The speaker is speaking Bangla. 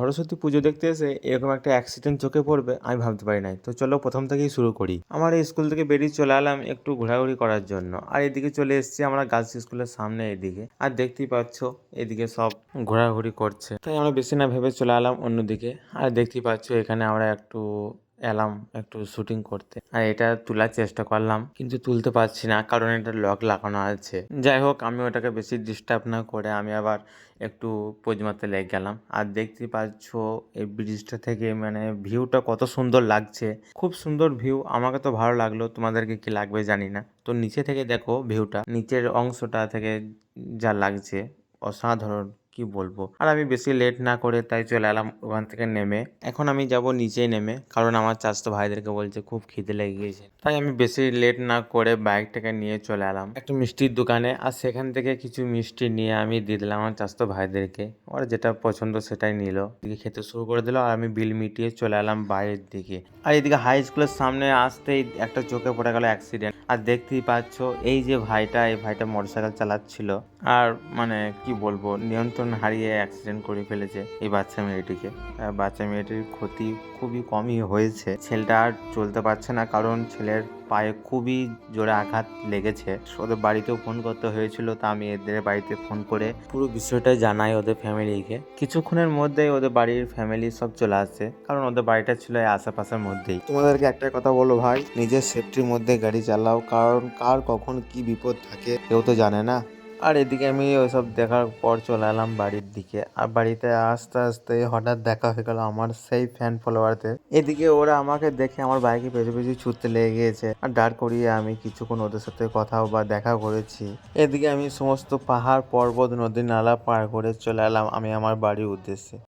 সরস্বতী পুজো দেখতে এসে এরকম একটা অ্যাক্সিডেন্ট চোখে পড়বে আমি ভাবতে পারি নাই। তো চলো প্রথম থেকেই শুরু করি। আমার এই স্কুল থেকে বেরিয়ে চলে এলাম একটু ঘোরাঘুরি করার জন্য, আর এদিকে চলে এসেছি আমরা গার্লস স্কুলের সামনে এদিকে। আর দেখতেই পাচ্ছ এদিকে সব ঘোরাঘুরি করছে, তাই আমরা বেশি না ভেবে চলে এলাম অন্যদিকে। আর দেখতেই পাচ্ছ এখানে আমরা এলাম একটু শুটিং করতে, আর এটা তোলার চেষ্টা করলাম কিন্তু তুলতে পারছি না, কারণ এটা লক লাগানো আছে। যাই হোক, আমি ওটাকে বেশি ডিস্টার্ব না করে আমি আবার একটু পোজ মারতে লেগে গেলাম। আর দেখতেই পাচ্ছ এই ব্রিজটা থেকে মানে ভিউটা কত সুন্দর লাগছে, খুব সুন্দর ভিউ। আমাকে তো ভালো লাগলো, তোমাদেরকে কি লাগবে জানি না। তো নিচে থেকে দেখো ভিউটা, নিচের অংশটা থেকে যা লাগছে অসাধারণ, কি বলবো। আর আমি বেশি লেট না করে তাই চলে এলাম ওখান থেকে নেমে। এখন আমি যাব নিচেই নেমে, কারণ আমার চাচাতো ভাইদেরকে বলছে খুব খিদে লেগে গিয়েছে। তাই আমি বেশি লেট না করে বাইকটাকে নিয়ে চলে এলাম একটা মিষ্টির দোকানে। আর সেখান থেকে কিছু মিষ্টি নিয়ে আমি দিয়ে দিলাম আমার চাচাতো ভাইদেরকে। ওরা যেটা পছন্দ সেটাই নিল, দিকে খেতে শুরু করে দিল। আর আমি বিল মিটিয়ে চলে এলাম বাইরের দিকে। আর এদিকে হাই স্কুলের সামনে আসতেই একটা চোখে পড়ে গেল অ্যাক্সিডেন্ট। আর দেখতেই পাচ্ছ এই যে ভাইটা, এই ভাইটা মোটরসাইকেল চালাচ্ছিল, আর মানে কি বলবো, নিয়ন্ত্রণ হারিয়ে অ্যাক্সিডেন্ট করে ফেলেছে এই বাচ্চা মেয়েটিকে। বাচ্চা মেয়েটির ক্ষতি খুবই কমই হয়েছে। ছেলেটা আর চলতে পারছে না, কারণ ছেলের পায়ে খুবই জোরে আঘাত লেগেছে। ওদের বাড়িতেও ফোন করতে হয়েছিল, তা আমি এদের বাড়িতে ফোন করে পুরো বিষয়টা জানাই ওদের ফ্যামিলিকে। কিছুক্ষণের মধ্যেই ওদের বাড়ির ফ্যামিলি সব চলে আসছে, কারণ ওদের বাড়িটা ছিল এই আশেপাশের মধ্যেই। তোমাদেরকে একটা কথা বলো ভাই, নিজের সেফটির মধ্যে গাড়ি চালাও, কারণ কার কখন কি বিপদ থাকে কেউ তো জানে না। আর এদিকে আমি ওইসব দেখার পর চলে এলাম বাড়ির দিকে। আর বাড়িতে আস্তে আস্তে হঠাৎ দেখা হয়ে গেল আমার সেই ফ্যান ফলোয়ারদের। এদিকে ওরা আমাকে দেখে আমার বাইকে পেছু পেছু ছুটতে লেগে গিয়েছে, আর দাঁড় করিয়ে আমি কিছুক্ষণ ওদের সাথে কথাও বা দেখা করেছি। এদিকে আমি সমস্ত পাহাড় পর্বত নদী নালা পার করে চলে এলাম আমি আমার বাড়ির উদ্দেশ্যে।